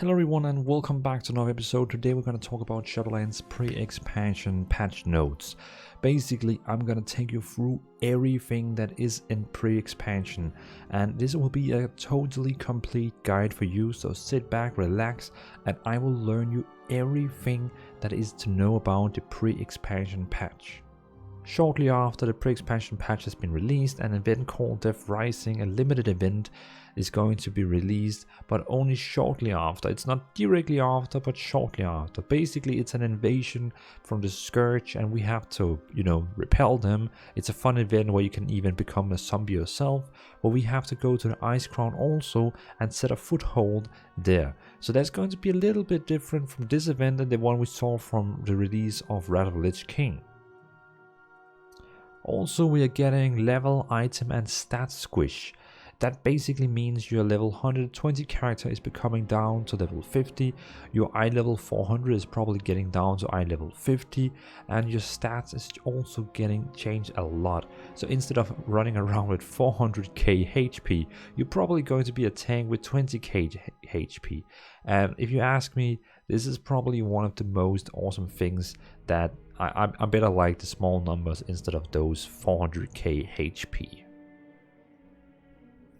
Hello everyone and welcome back to another episode. Today we're going to talk about Shadowlands pre-expansion patch notes. Basically, I'm going to take you through everything that is in pre-expansion, and this will be a totally complete guide for you, so sit back, relax, and I will learn you everything that is to know about the pre-expansion patch. Shortly after the pre-expansion patch has been released, an event called Death Rising, a limited event, is going to be released, but only shortly after. It's not directly after, but shortly after. Basically, it's an invasion from the Scourge, and we have to, repel them. It's a fun event where you can even become a zombie yourself, but we have to go to the Ice Crown also and set a foothold there. So that's going to be a little bit different from this event than the one we saw from the release of Wrath of the Lich King. Also, we are getting level, item and stat squish. That basically means your level 120 character is becoming down to level 50, your eye level 400 is probably getting down to eye level 50, and your stats is also getting changed a lot. So instead of running around with 400k HP, you're probably going to be a tank with 20k HP. And if you ask me, this is probably one of the most awesome things that I better like the small numbers instead of those 400k HP.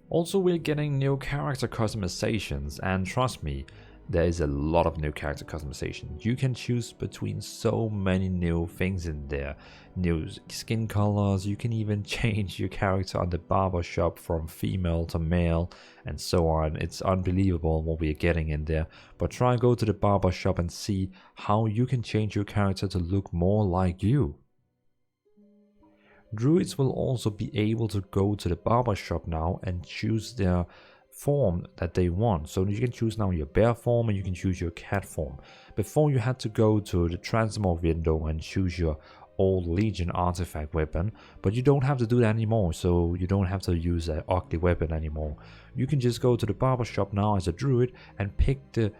Also, we're getting new character customizations, and trust me, there is a lot of new character customization. You can choose between so many new things in there. New skin colors, you can even change your character on the barber shop from female to male and so on. It's unbelievable what we're getting in there. But try and go to the barber shop and see how you can change your character to look more like you. Druids will also be able to go to the barber shop now and choose their form that they want. So you can choose now your bear form and you can choose your cat form. Before you had to go to the transmog window and choose your old Legion artifact weapon, but you don't have to do that anymore, so you don't have to use an ugly weapon anymore. You can just go to the barber shop now as a druid and pick the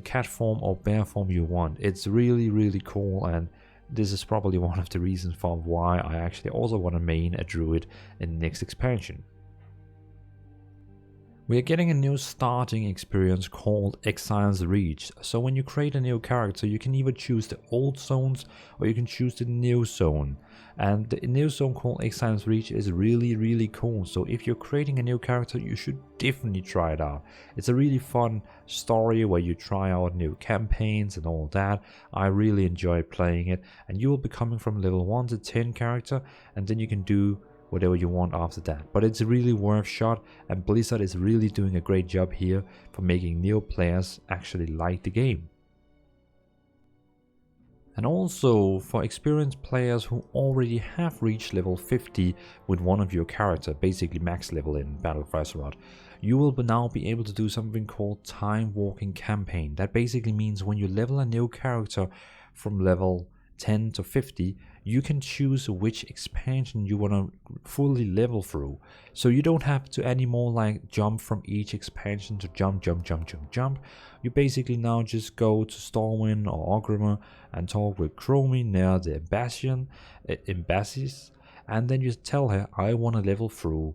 cat form or bear form you want. It's really cool, and this is probably one of the reasons for why I actually also want to main a druid in the next expansion. We are getting a new starting experience called Exiles Reach. So when you create a new character, you can either choose the old zones or you can choose the new zone. And the new zone called Exiles Reach is really cool. So if you're creating a new character, you should definitely try it out. It's a really fun story where you try out new campaigns and all that. I really enjoy playing it, and you will be coming from level 1 to 10 character, and then you can do whatever you want after that. But it's really worth shot, and Blizzard is really doing a great job here for making new players actually like the game. And also for experienced players who already have reached level 50 with one of your character, basically max level in Battle for Azeroth, you will now be able to do something called Timewalking Campaign. That basically means when you level a new character from level 10 to 50, you can choose which expansion you want to fully level through. So you don't have to anymore like jump from each expansion to jump. You basically now just go to Stormwind or Orgrimmar and talk with Chromie near the embassies, and then you tell her, I want to level through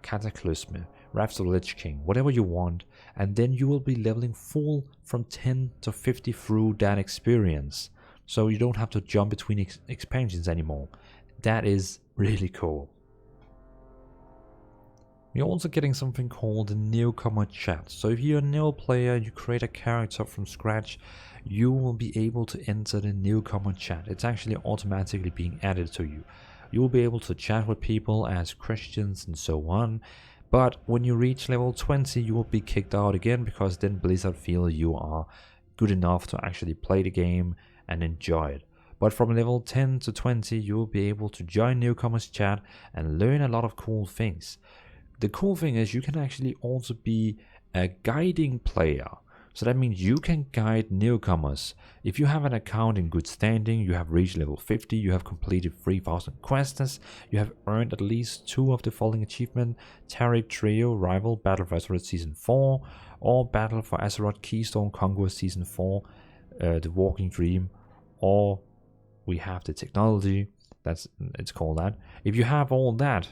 Cataclysm, Wrath of the Lich King, whatever you want, and then you will be leveling full from 10 to 50 through that experience. So you don't have to jump between expansions anymore. That is really cool. We're also getting something called the Newcomer Chat. So if you're a new player, you create a character from scratch, you will be able to enter the Newcomer Chat. It's actually automatically being added to you. You will be able to chat with people, ask questions and so on. But when you reach level 20, you will be kicked out again, because then Blizzard feel you are good enough to actually play the game and enjoy it. But from level 10 to 20, you will be able to join Newcomers Chat and learn a lot of cool things. The cool thing is you can actually also be a guiding player. So that means you can guide newcomers. If you have an account in good standing, you have reached level 50, you have completed 3000 quests, you have earned at least 2 of the following achievements: Tariq Trio, Rival, Battle for Azeroth Season 4, or Battle for Azeroth Keystone Conquest Season 4, The Walking Dream, or we have the technology, it's called that. If you have all that,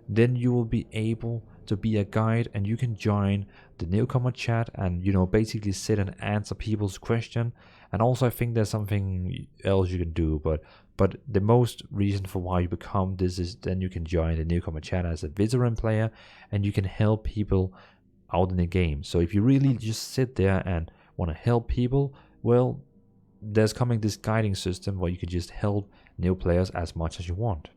then you will be able to be a guide, and you can join the Newcomer Chat and, you know, basically sit and answer people's question. And also I think there's something else you can do, but the most reason for why you become this is then you can join the Newcomer Chat as a veteran player, and you can help people out in the game. So if you really just sit there and want to help people, well, there's coming this guiding system where you can just help new players as much as you want.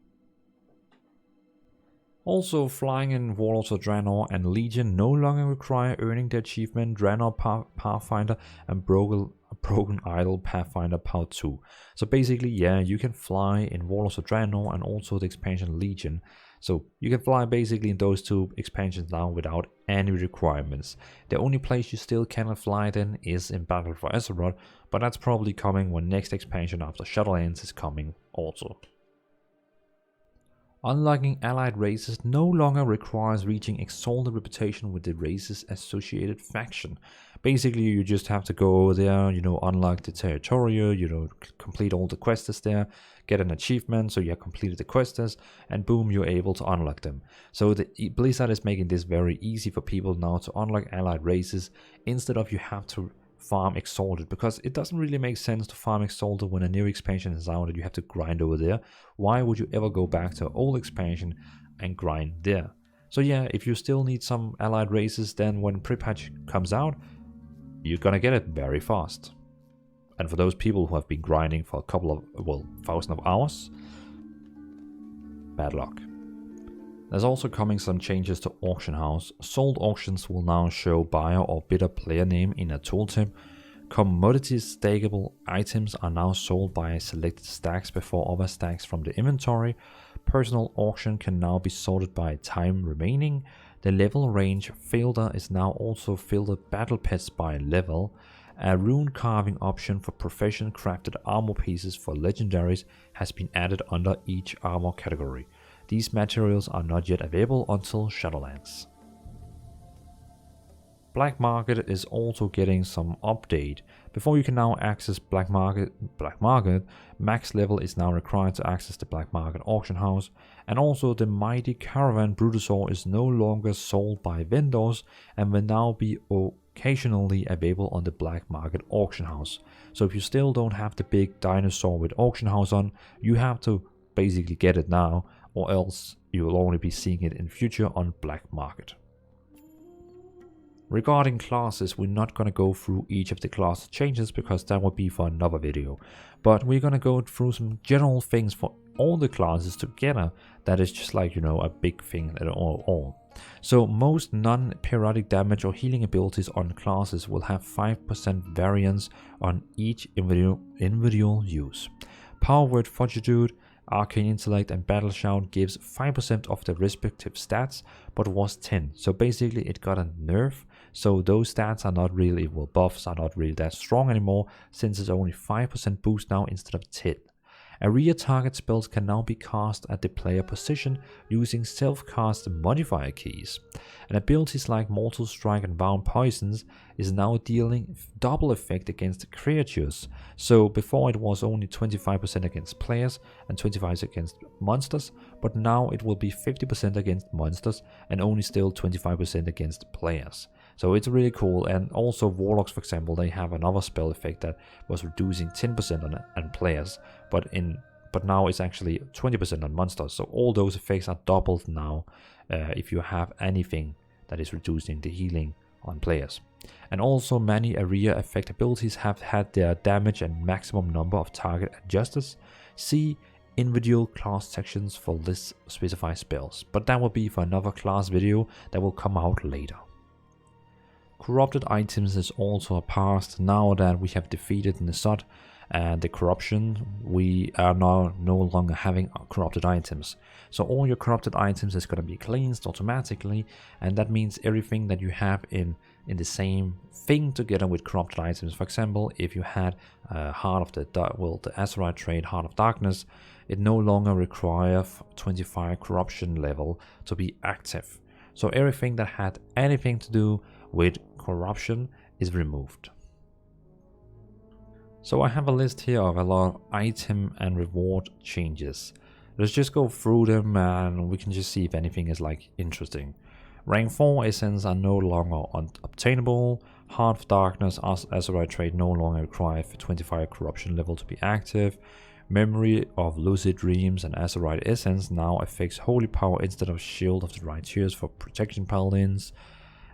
Also, flying in Warlords of Draenor and Legion no longer require earning the achievement Draenor Pathfinder and Broken Idol Pathfinder Part 2. So basically, yeah, you can fly in Warlords of Draenor and also the expansion Legion. So you can fly basically in those two expansions now without any requirements. The only place you still cannot fly then is in Battle for Azeroth, but that's probably coming when next expansion after Shadowlands is coming also. Unlocking allied races no longer requires reaching exalted reputation with the race's associated faction. Basically, you just have to go over there, you know, unlock the territorial, you know, complete all the quests there, get an achievement, so you have completed the quests, and boom, you're able to unlock them. So the Blizzard is making this very easy for people now to unlock allied races instead of you have to farm Exalted, because it doesn't really make sense to farm Exalted when a new expansion is out and you have to grind over there. Why would you ever go back to an old expansion and grind there? So yeah, if you still need some allied races, then when Pre-Patch comes out, you're gonna get it very fast. And for those people who have been grinding for a couple of, well, 1,000 of hours, bad luck. There's also coming some changes to Auction House. Sold auctions will now show buyer or bidder player name in a tooltip. Commodities stackable items are now sold by selected stacks before other stacks from the inventory. Personal auction can now be sorted by time remaining. The level range filter is now also filtered battle pets by level. A rune carving option for profession crafted armor pieces for legendaries has been added under each armor category. These materials are not yet available until Shadowlands. Black Market is also getting some update. Before you can now access Black Market, max level is now required to access the Black Market auction house, and also the mighty Caravan Brutosaur is no longer sold by vendors and will now be occasionally available on the Black Market auction house. So if you still don't have the big dinosaur with auction house on, you have to basically get it now, or else you will only be seeing it in future on Black Market. Regarding classes, we're not going to go through each of the class changes because that would be for another video, but we're going to go through some general things for all the classes together. That is just like, you know, a big thing at all. So most non-periodic damage or healing abilities on classes will have 5% variance on each individual use. Power Word Fortitude, Arcane Intellect and Battle Shout gives 5% of the respective stats, but was 10. So basically it got a nerf, so those stats are not really, well, buffs are not really that strong anymore, since it's only 5% boost now instead of 10. Area target spells can now be cast at the player position using self-cast modifier keys. And abilities like Mortal Strike and Bound Poisons is now dealing double effect against creatures. So before it was only 25% against players and 25% against monsters, but now it will be 50% against monsters and only still 25% against players. So it's really cool. And also Warlocks, for example, they have another spell effect that was reducing 10% on players, but now it's actually 20% on monsters. So all those effects are doubled now if you have anything that is reducing the healing on players. And also many area effect abilities have had their damage and maximum number of target adjusted. See individual class sections for this specified spells, but that will be for another class video that will come out later. Corrupted items is also a past. Now that we have defeated Nisot and the corruption, we are now no longer having corrupted items. So all your corrupted items is going to be cleansed automatically, and that means everything that you have in the same thing together with corrupted items. For example, if you had Heart of the Azeroth trait, Heart of Darkness, it no longer requires 25 corruption level to be active. So everything that had anything to do with corruption is removed. So I have a list here of a lot of item and reward changes. Let's just go through them and we can just see if anything is like interesting. Rank 4 Essence are no longer obtainable. Heart of Darkness Azerite trait no longer requires 25 corruption level to be active. Memory of Lucid Dreams and Azerite Essence now affects Holy Power instead of Shield of the Righteous for protection paladins.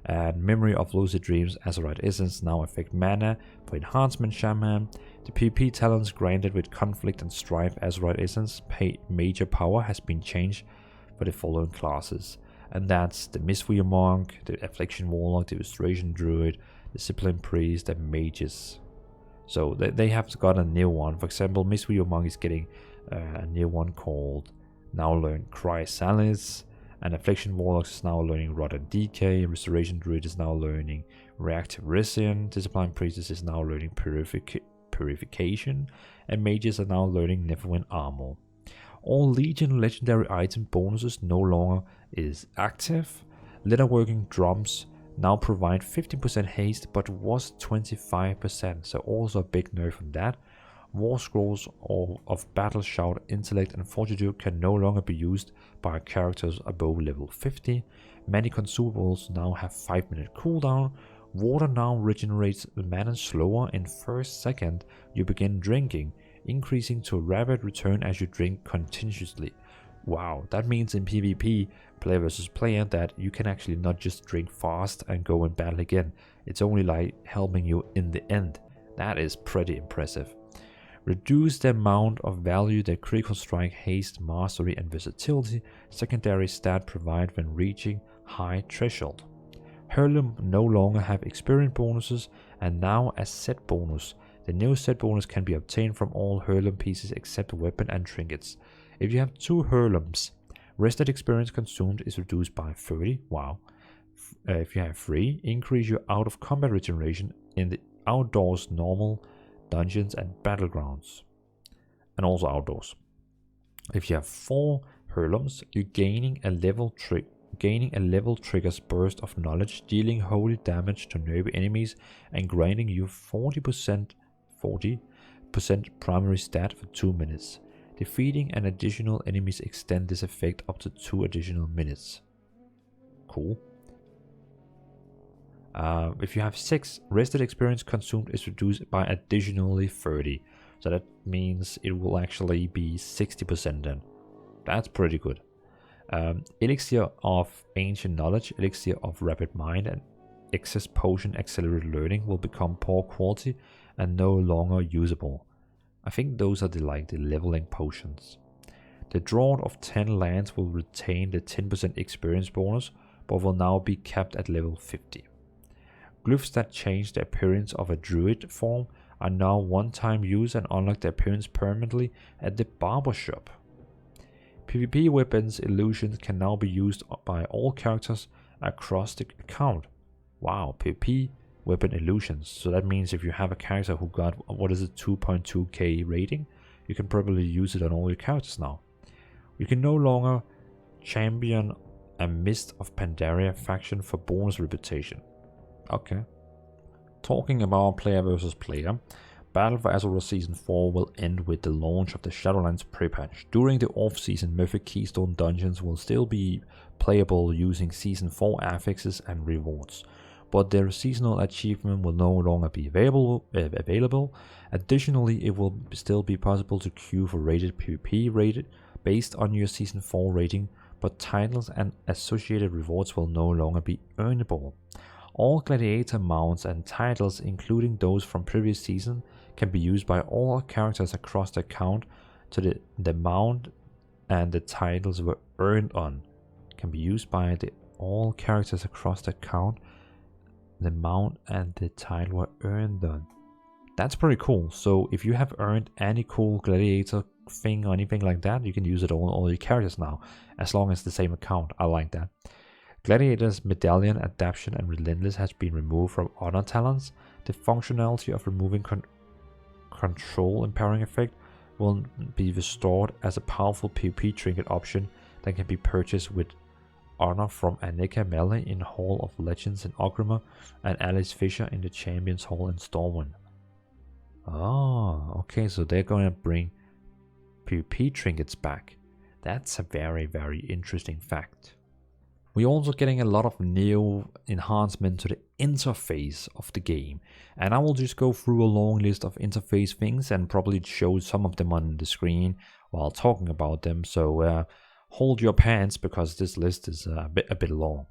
And Memory of Lucid Dreams Azerite Essence now affect Mana for Enhancement Shaman. The PvP talents granted with Conflict and Strife Azerite Essence major power has been changed for the following classes. And that's the Mistweaver Monk, the Affliction Warlock, the Restoration Druid, the Discipline Priest, and Mages. So they have got a new one. For example, Mistweaver Monk is getting a new one called now learn Chrysalis, and Affliction Warlock is now learning Rot and Decay, Restoration Druid is now learning Reactive Resin, Discipline Priestess is now learning Purification, and Mages are now learning Neverwinter Armor. All Legion legendary item bonuses no longer is active. Leatherworking drums now provide 15% haste but was 25%, so also a big nerf on that. War Scrolls of Battle Shout, Intellect and Fortitude can no longer be used by characters above level 50. Many consumables now have 5-minute cooldown. Water now regenerates mana slower in first second you begin drinking, increasing to a rapid return as you drink continuously. Wow, that means in PvP, player versus player, that you can actually not just drink fast and go in battle again. It's only like helping you in the end. That is pretty impressive. Reduce the amount of value that Critical Strike, Haste, Mastery and Versatility secondary stat provide when reaching high threshold. Heirloom no longer have experience bonuses and now a set bonus. The new set bonus can be obtained from all heirloom pieces except weapon and trinkets. If you have 2 heirlooms, rested experience consumed is reduced by 30. Wow. If you have 3, increase your out of combat regeneration in the outdoors, normal, dungeons and battlegrounds, and also outdoors. If you have 4 heirlooms, you gaining a level triggers burst of knowledge, dealing holy damage to nearby enemies and granting you 40% primary stat for 2 minutes. Defeating an additional enemies extend this effect up to 2 additional minutes. Cool. If you have 6, rested experience consumed is reduced by additionally 30. So that means it will actually be 60% then. That's pretty good. Elixir of Ancient Knowledge, Elixir of Rapid Mind, and Excess Potion Accelerated Learning will become poor quality and no longer usable. I think those are the leveling potions. The Draught of 10 lands will retain the 10% experience bonus, but will now be capped at level 50. Glyphs that change the appearance of a druid form are now one-time use and unlock the appearance permanently at the barber shop. PvP weapons illusions can now be used by all characters across the account. Wow, PvP weapon illusions. So that means if you have a character who got, 2.2k rating, you can probably use it on all your characters now. You can no longer champion a Mist of Pandaria faction for bonus reputation. Okay. Talking about player versus player, Battle for Azeroth Season 4 will end with the launch of the Shadowlands Pre-Patch. During the off-season, Mythic Keystone dungeons will still be playable using Season 4 affixes and rewards, but their seasonal achievement will no longer be available. Additionally, it will still be possible to queue for rated PvP rated based on your Season 4 rating, but titles and associated rewards will no longer be earnable. All gladiator mounts and titles, including those from previous season, can be used by all characters across the account to the mount and the titles were earned on. Can be used by all characters across the account, the mount and the title were earned on. That's pretty cool. So if you have earned any cool gladiator thing or anything like that, you can use it on all your characters now, as long as the same account. I like that. Gladiator's Medallion, Adaption and Relentless has been removed from Honor Talents. The functionality of removing control empowering effect will be restored as a powerful PvP trinket option that can be purchased with Honor from Annika Melee in Hall of Legends in Orgrimmar and Alice Fisher in the Champions Hall in Stormwind. Oh, okay, so they're going to bring PvP trinkets back. That's a very, very interesting fact. We're also getting a lot of new enhancement to the interface of the game, and I will just go through a long list of interface things and probably show some of them on the screen while talking about them, so hold your pants because this list is a bit long.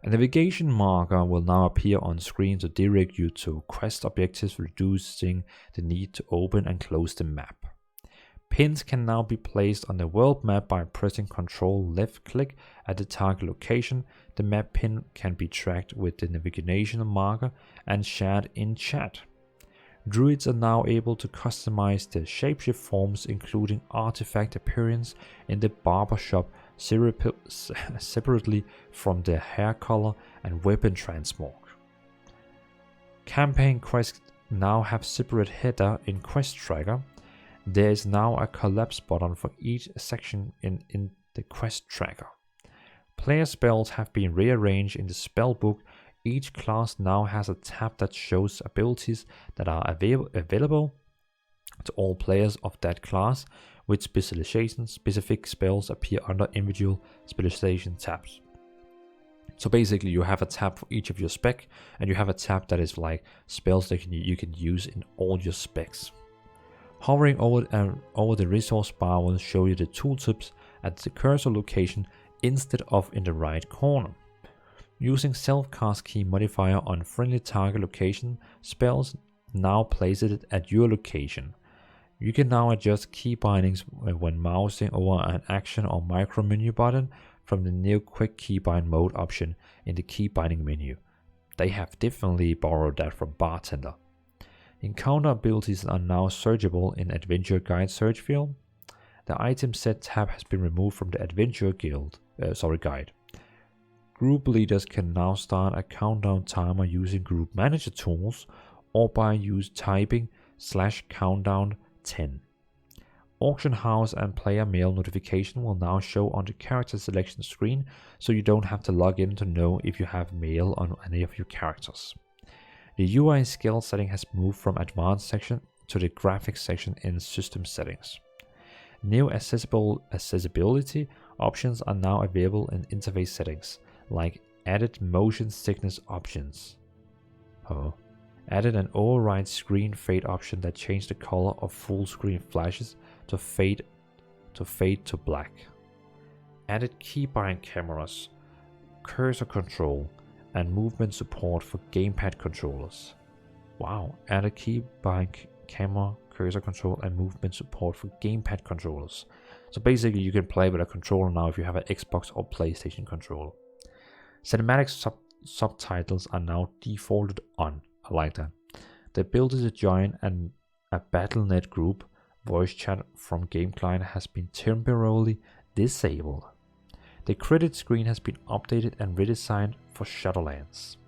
A navigation marker will now appear on screen to direct you to quest objectives, reducing the need to open and close the map. Pins can now be placed on the world map by pressing Ctrl left click at the target location. The map pin can be tracked with the navigation marker and shared in chat. Druids are now able to customize the shapeshift forms, including artifact appearance in the barber shop separately from their hair color and weapon transmog. Campaign quests now have separate header in quest tracker. There is now a collapse button for each section in the quest tracker. Player spells have been rearranged in the spellbook. Each class now has a tab that shows abilities that are available to all players of that class, with specific spells appear under individual specialization tabs. So basically you have a tab for each of your spec, and you have a tab that is like spells that you can use in all your specs. Hovering over the resource bar will show you the tooltips at the cursor location instead of in the right corner. Using self-cast key modifier on friendly target location, spells now place it at your location. You can now adjust key bindings when mousing over an action or micro menu button from the new quick keybind mode option in the key binding menu. They have definitely borrowed that from Bartender. Encounter abilities are now searchable in Adventure Guide search field. The item set tab has been removed from the Adventure Guide. Group leaders can now start a countdown timer using group manager tools or by typing /countdown10. Auction house and player mail notification will now show on the character selection screen, so you don't have to log in to know if you have mail on any of your characters. The UI scale setting has moved from advanced section to the graphics section in system settings. New accessibility options are now available in interface settings, like added motion sickness options. Added an override screen fade option that changed the color of full screen flashes to fade to black. Added keybind cameras, cursor control, and movement support for gamepad controllers. Wow, added keybind camera, cursor control, and movement support for gamepad controllers. So basically you can play with a controller now if you have an Xbox or PlayStation controller. Cinematic subtitles are now defaulted on. I like that. The ability to join a Battle.net group voice chat from Game Client has been temporarily disabled. The credit screen has been updated and redesigned for Shadowlands.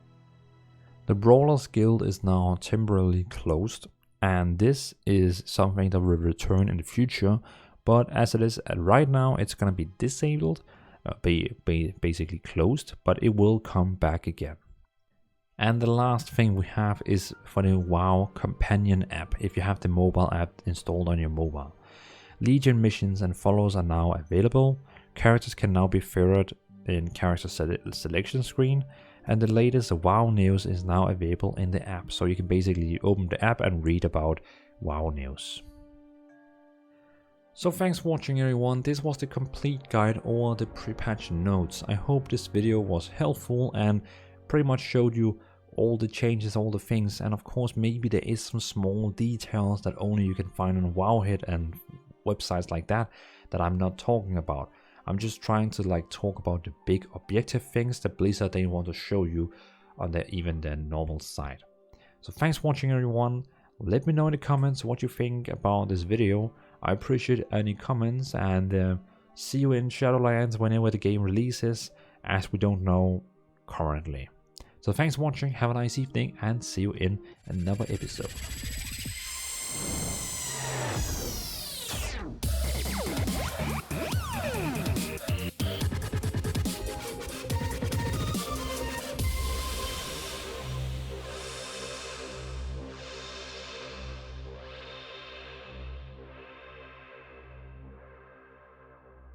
The Brawlers Guild is now temporarily closed, and this is something that will return in the future, but as it is right now, it's going to be disabled, basically closed, but it will come back again. And the last thing we have is for the WoW companion app, if you have the mobile app installed on your mobile. Legion missions and follows are now available. Characters can now be favored in character selection screen, and the latest WoW news is now available in the app, so you can basically open the app and read about WoW news. So thanks for watching everyone, this was the complete guide over the pre-patch notes. I hope this video was helpful and pretty much showed you all the changes, all the things, and of course maybe there is some small details that only you can find on Wowhead and websites like that I'm not talking about. I'm just trying to talk about the big objective things that Blizzard they want to show you on even their normal side. So thanks for watching everyone. Let me know in the comments what you think about this video. I appreciate any comments, and see you in Shadowlands whenever the game releases, as we don't know currently. So thanks for watching, have a nice evening, and see you in another episode.